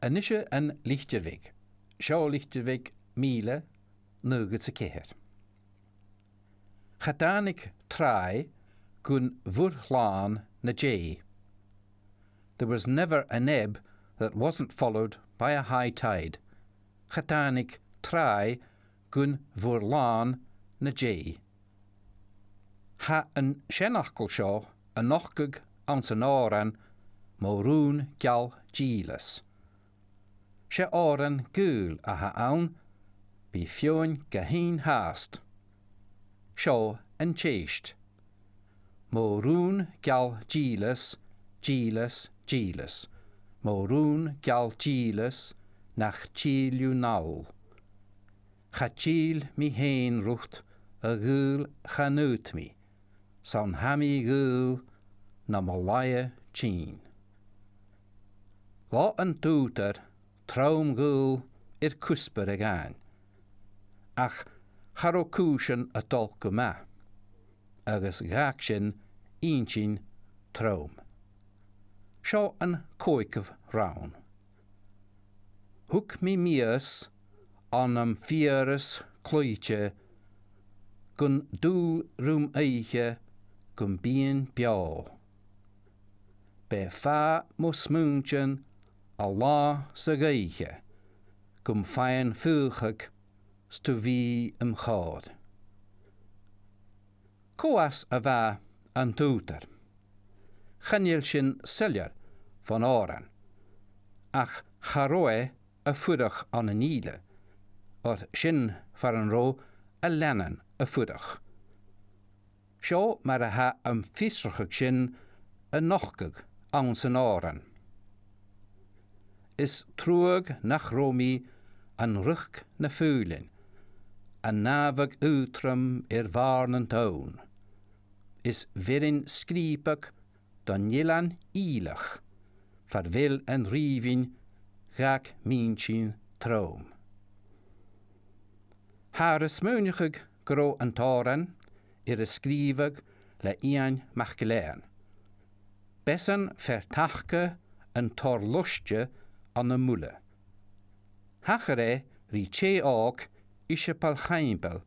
Anisje en Lichterweg. Sjå Lichterweg Miele, nuget se keher. Chatanik trai gun vurhlaan na jay. There was never an ebb that wasn't followed by a high tide. Chatanik trai gun vurhlaan na jay. Ha an shenachkel shaw, a nochgug ans an oran, Moroon gal Gilas. She oran gul a ha aun, be fioin gaheen haast. Shaw an chaste. Moroon gal Gilas, Gilas, Gilas. Moroon gal Gilas, nach chiliu naul. Chachil mi heen rucht, a gul chanut mi. San hami gul, na malaya chin. Wat een toeter, traumgul, kusper again. Ach, charokushen a tolkuma. Agus gakshin, inchin, traum. Shaw een koikov raun. Hoek mi mias, an fieres kloitje, gun doel roem eiche, gun bien biao. Be fa mos moentjen, Allah sa geiche, gum fein fulchig, stu wie chod. Coas a va an toeter. Chanil sin seljar van oran. Ach charoe a fudach an een ile, or sin var een ro a lennen a fudach. Sjå maar a ha am fisrachig sin a nochgug an zijn oran. Is troeg nach romi an rug na fulen, an navig utrum warnen toon. Is verin skriepig dan jelan ilig, verwil en rivin gak minchin troom. Hare smeunigig gro an toren, skrivig le ian machgelean. Bessen vertachke en torlustje an een moele. Hachere riche ook isje palcheimbel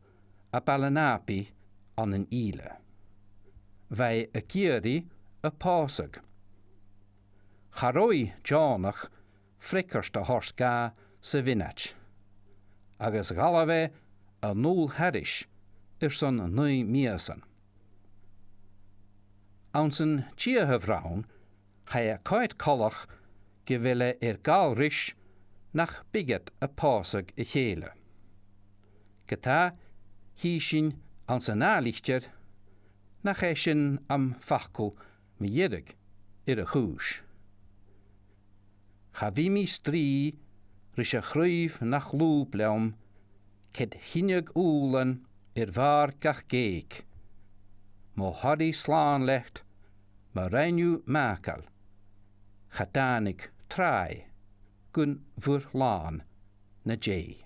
a balanapi an een ile. Wij a kieri a pasig. Charoi janach frikkerste horska se vinnach. Agus galave a nul herish son nui miasen. Ansen tjehevraun hij a kait kolach gewille galrish nach biget a pasig e chele. Geta hieshin ansen nalichter nach eishin am fachkel me jirig a goes. Chavimi stri rish a chruif nach loopleum ket hinig oelen waar gach geek. Mo haddy slaan legt, ma reinu makel. Chatanik trai, gun vurlaan na jay.